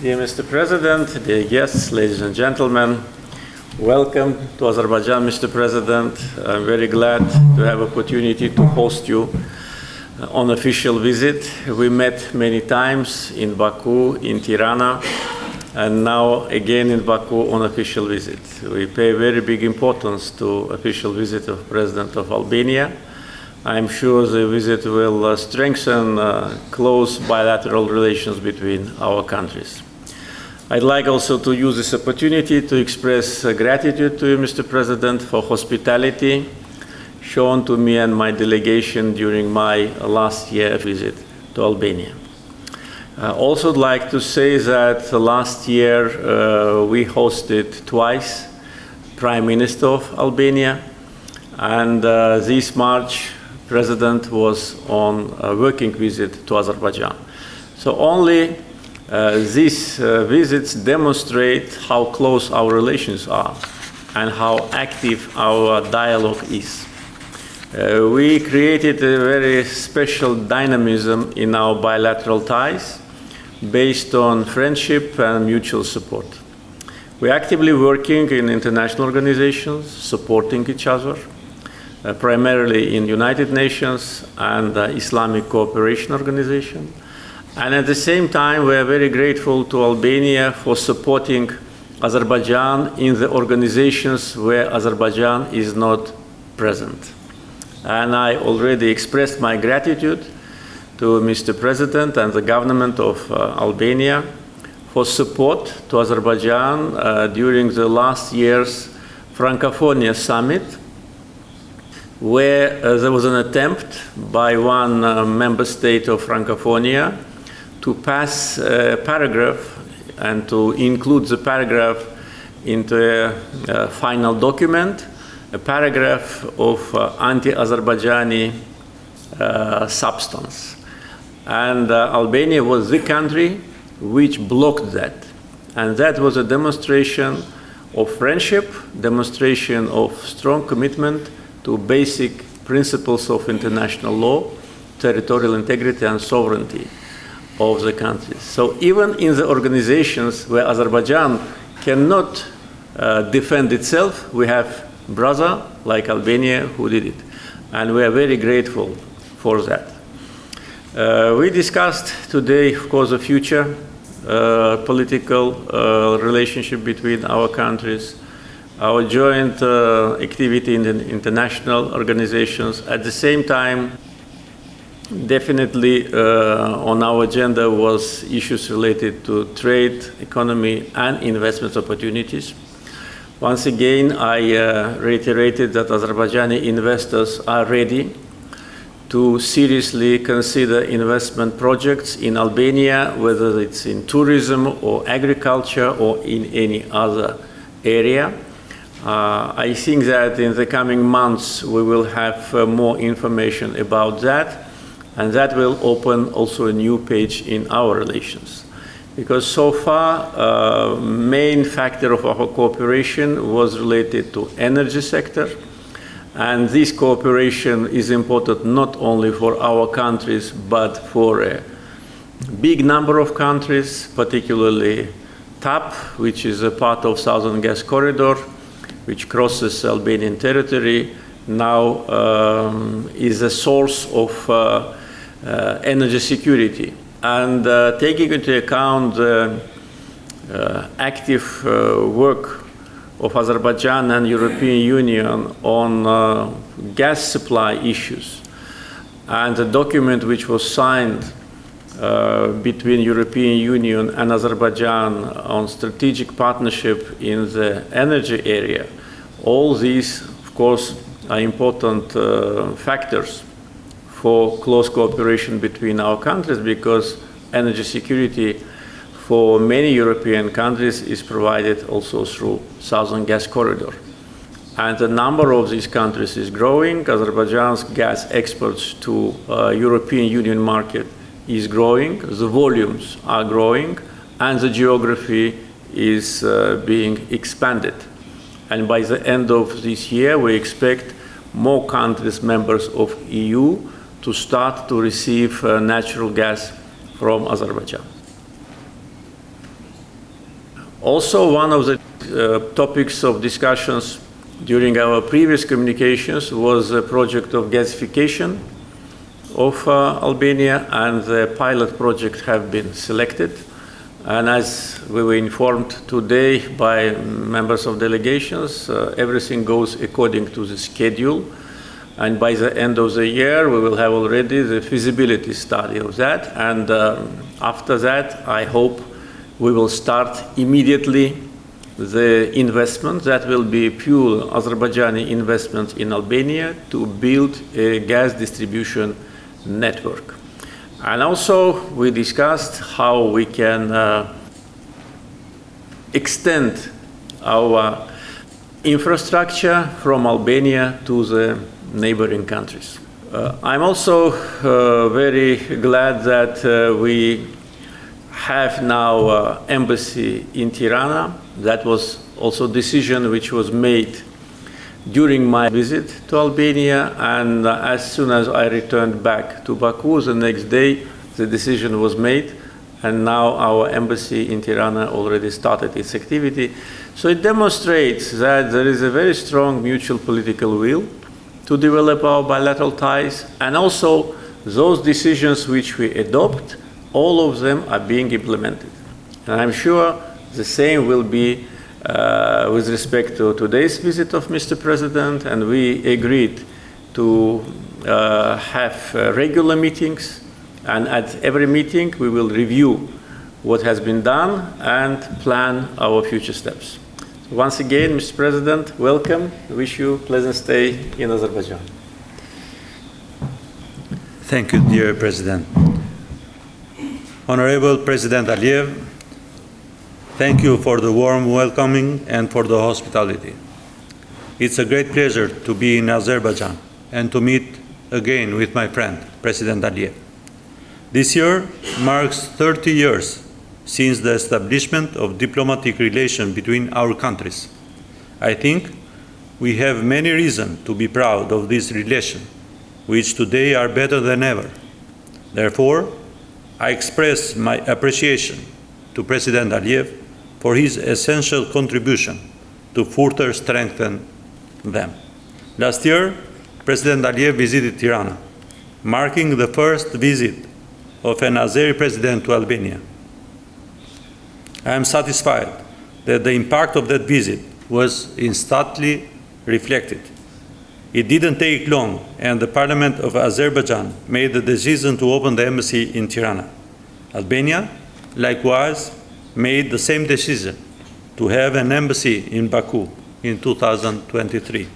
Dear Mr. President, dear guests, ladies and gentlemen, welcome to Azerbaijan, Mr. President. I'm very glad to have opportunity to host you on official visit. We met many times in Baku, in Tirana, and now again in Baku on official visit. We pay very big importance to official visit of President of Albania. I'm sure the visit will strengthen close bilateral relations between our countries. I'd like also to use this opportunity to express gratitude to you, Mr. President, for hospitality shown to me and my delegation during my last year visit to Albania. I also would like to say that last year we hosted twice Prime Minister of Albania, and this March President was on a working visit to Azerbaijan. So only these visits demonstrate how close our relations are and how active our dialogue is. We created a very special dynamism in our bilateral ties based on friendship and mutual support. We're actively working in international organizations, supporting each other, primarily in United Nations and Islamic Cooperation Organization. And at the same time, we are very grateful to Albania for supporting Azerbaijan in the organizations where Azerbaijan is not present. And I already expressed my gratitude to Mr. President and the government of Albania for support to Azerbaijan during the last year's Francophonia Summit, where there was an attempt by one member state of Francophonia to pass a paragraph and to include the paragraph into a final document, a paragraph of anti-Azerbaijani substance. And Albania was the country which blocked that. And that was a demonstration of friendship, demonstration of strong commitment to basic principles of international law, territorial integrity and sovereignty of the countries. So even in the organizations where Azerbaijan cannot defend itself, we have brother like Albania who did it. And we are very grateful for that. We discussed today, of course, the future political relationship between our countries, our joint activity in the international organizations. At the same time, definitely on our agenda was issues related to trade, economy, and investment opportunities. Once again, I reiterated that Azerbaijani investors are ready to seriously consider investment projects in Albania, whether it's in tourism or agriculture or in any other area. I think that in the coming months we will have more information about that, and that will open also a new page in our relations. Because so far, main factor of our cooperation was related to energy sector, and this cooperation is important not only for our countries, but for a big number of countries, particularly TAP, which is a part of Southern Gas Corridor, which crosses Albanian territory, now is a source of energy security. And taking into account the active work of Azerbaijan and European Union on gas supply issues, and the document which was signed between European Union and Azerbaijan on strategic partnership in the energy area, all these, of course, are important factors for close cooperation between our countries, because energy security for many European countries is provided also through Southern Gas Corridor. And the number of these countries is growing. Azerbaijan's gas exports to European Union market is growing, the volumes are growing, and the geography is being expanded. And by the end of this year, we expect more countries, members of EU, to start to receive natural gas from Azerbaijan. Also, one of the topics of discussions during our previous communications was a project of gasification of Albania, and the pilot project have been selected. And as we were informed today by members of delegations, everything goes according to the schedule. And by the end of the year, we will have already the feasibility study of that. And after that, I hope we will start immediately the investment that will be pure Azerbaijani investment in Albania to build a gas distribution network. And also we discussed how we can extend our infrastructure from Albania to the neighboring countries. I'm also very glad that we have now embassy in Tirana. That was also a decision which was made during my visit to Albania, and as soon as I returned back to Baku, the next day the decision was made, and now our embassy in Tirana already started its activity. So it demonstrates that there is a very strong mutual political will to develop our bilateral ties, and also those decisions which we adopt, all of them are being implemented. And I'm sure the same will be with respect to today's visit of Mr. President, and we agreed to have regular meetings, and at every meeting we will review what has been done and plan our future steps. So once again, Mr. President, welcome. I wish you a pleasant stay in Azerbaijan. Thank you, dear President. Honorable President Aliyev, thank you for the warm welcoming and for the hospitality. It's a great pleasure to be in Azerbaijan and to meet again with my friend, President Aliyev. This year marks 30 years since the establishment of diplomatic relations between our countries. I think we have many reasons to be proud of this relation, which today are better than ever. Therefore, I express my appreciation to President Aliyev for his essential contribution to further strengthen them. Last year, President Aliyev visited Tirana, marking the first visit of an Azeri president to Albania. I am satisfied that the impact of that visit was instantly reflected. It didn't take long, and the Parliament of Azerbaijan made the decision to open the embassy in Tirana. Albania, likewise, made the same decision to have an embassy in Baku in 2023.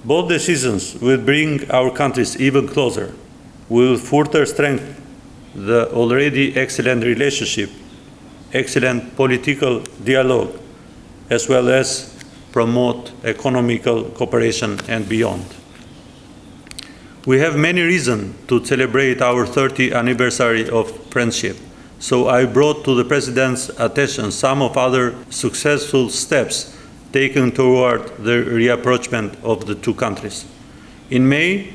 Both decisions will bring our countries even closer, will further strengthen the already excellent relationship, excellent political dialogue, as well as promote economical cooperation and beyond. We have many reasons to celebrate our 30th anniversary of friendship, so I brought to the President's attention some of other successful steps taken toward the rapprochement of the two countries. In May,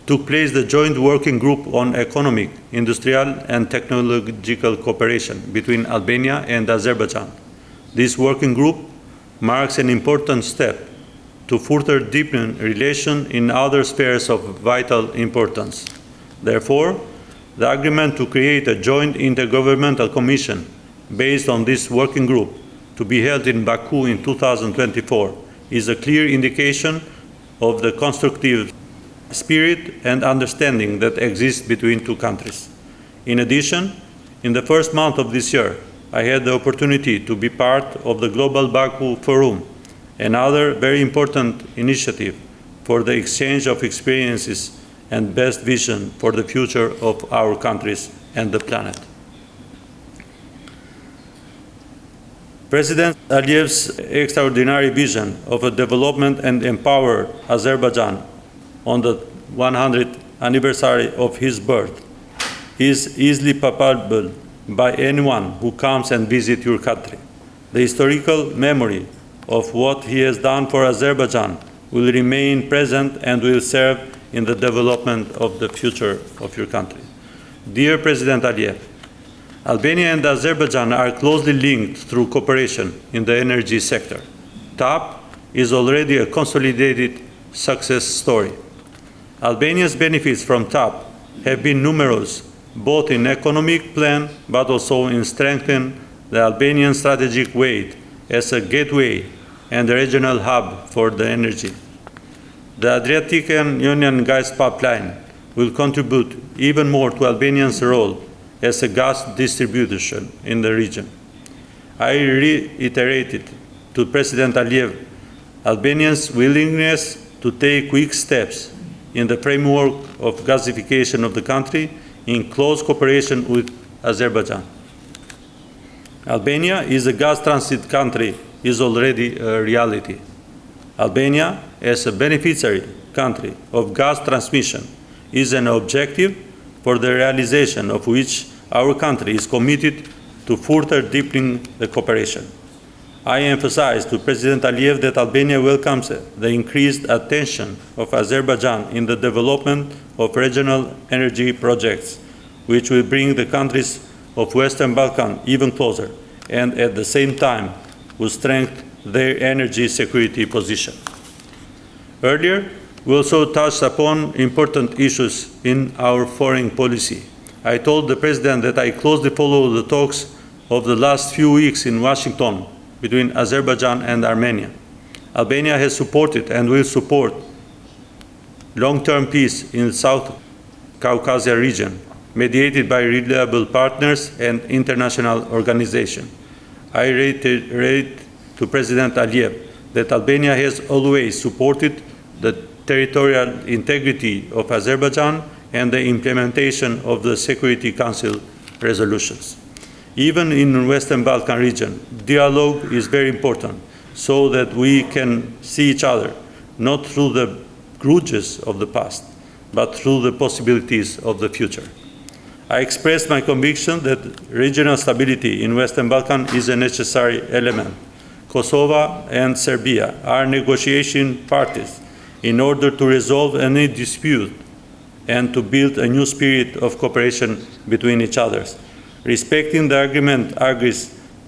took place the joint working group on economic, industrial, and technological cooperation between Albania and Azerbaijan. This working group marks an important step to further deepen relations in other spheres of vital importance. Therefore, the agreement to create a joint intergovernmental commission based on this working group to be held in Baku in 2024 is a clear indication of the constructive spirit and understanding that exists between two countries. In addition, in the first month of this year, I had the opportunity to be part of the Global Baku Forum, another very important initiative for the exchange of experiences and best vision for the future of our countries and the planet. President Aliyev's extraordinary vision of a development and empower Azerbaijan on the 100th anniversary of his birth is easily palpable by anyone who comes and visits your country. The historical memory of what he has done for Azerbaijan will remain present and will serve in the development of the future of your country. Dear President Aliyev, Albania and Azerbaijan are closely linked through cooperation in the energy sector. TAP is already a consolidated success story. Albania's benefits from TAP have been numerous, both in economic plan, but also in strengthening the Albanian strategic weight as a gateway and a regional hub for the energy. The Adriatic and Ionian gas pipeline will contribute even more to Albania's role as a gas distributor in the region. I reiterated to President Aliyev Albania's willingness to take quick steps in the framework of gasification of the country in close cooperation with Azerbaijan. Albania is a gas transit country is already a reality. Albania, as a beneficiary country of gas transmission, is an objective for the realization of which our country is committed to further deepening the cooperation. I emphasize to President Aliyev that Albania welcomes the increased attention of Azerbaijan in the development of regional energy projects, which will bring the countries of Western Balkan even closer, and at the same time will strengthen their energy security position. Earlier, we also touched upon important issues in our foreign policy. I told the President that I closely follow the talks of the last few weeks in Washington between Azerbaijan and Armenia. Albania has supported and will support long-term peace in the South Caucasus region, mediated by reliable partners and international organizations. I reiterate to President Aliyev that Albania has always supported the territorial integrity of Azerbaijan and the implementation of the Security Council resolutions. Even in the Western Balkan region, dialogue is very important so that we can see each other, not through the grudges of the past, but through the possibilities of the future. I expressed my conviction that regional stability in Western Balkan is a necessary element. Kosovo and Serbia are negotiation parties in order to resolve any dispute and to build a new spirit of cooperation between each other. Respecting the agreement agreed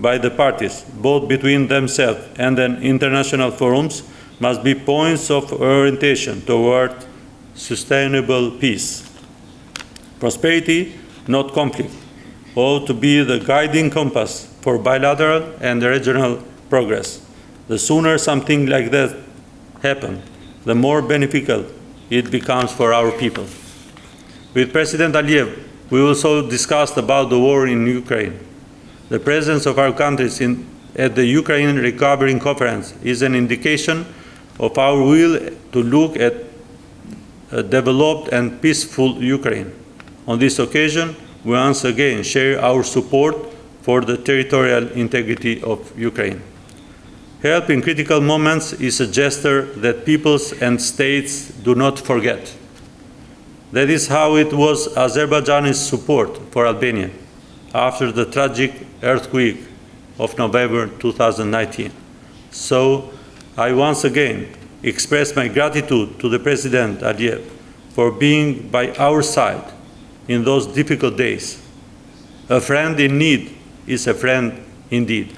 by the parties, both between themselves and in international forums, must be points of orientation toward sustainable peace. Prosperity, not conflict, ought to be the guiding compass for bilateral and regional progress. The sooner something like that happens, the more beneficial it becomes for our people. With President Aliyev, we also discussed about the war in Ukraine. The presence of our countries at the Ukraine Recovery Conference is an indication of our will to look at a developed and peaceful Ukraine. On this occasion, we once again share our support for the territorial integrity of Ukraine. Help in critical moments is a gesture that peoples and states do not forget. That is how it was Azerbaijan's support for Albania after the tragic earthquake of November 2019. So I once again express my gratitude to the President Aliyev for being by our side in those difficult days. A friend in need is a friend indeed.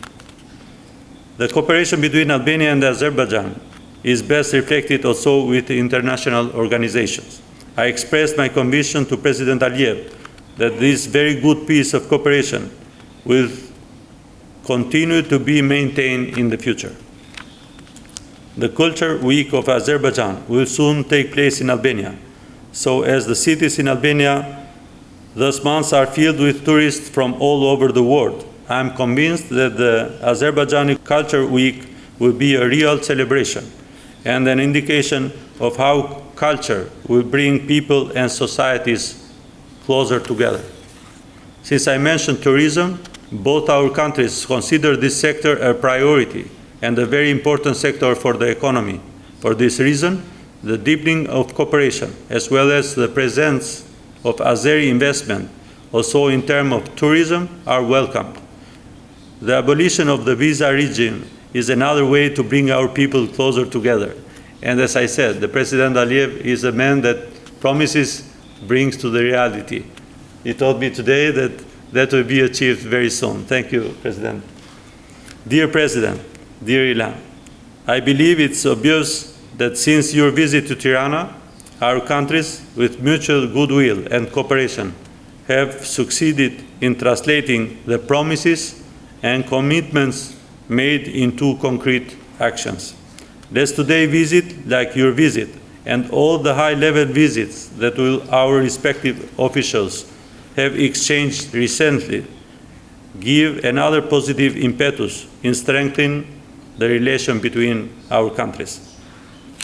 The cooperation between Albania and Azerbaijan is best reflected also with international organizations. I expressed my conviction to President Aliyev that this very good piece of cooperation will continue to be maintained in the future. The Culture Week of Azerbaijan will soon take place in Albania. So as the cities in Albania, those months are filled with tourists from all over the world. I am convinced that the Azerbaijani Culture Week will be a real celebration and an indication of how culture will bring people and societies closer together. Since I mentioned tourism, both our countries consider this sector a priority and a very important sector for the economy. For this reason, the deepening of cooperation, as well as the presence of Azeri investment, also in terms of tourism, are welcomed. The abolition of the visa regime is another way to bring our people closer together. And as I said, the President Aliyev is a man that promises brings to the reality. He told me today that that will be achieved very soon. Thank you, President. Dear President, dear Ilham, I believe it's obvious that since your visit to Tirana, our countries, with mutual goodwill and cooperation, have succeeded in translating the promises and commitments made into concrete actions. Let's today visit, like your visit, and all the high-level visits that our respective officials have exchanged recently, give another positive impetus in strengthening the relation between our countries.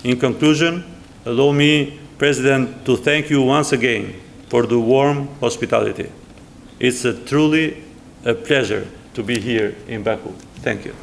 In conclusion, allow me, President, to thank you once again for the warm hospitality. It's truly a pleasure to be here in Baku. Thank you.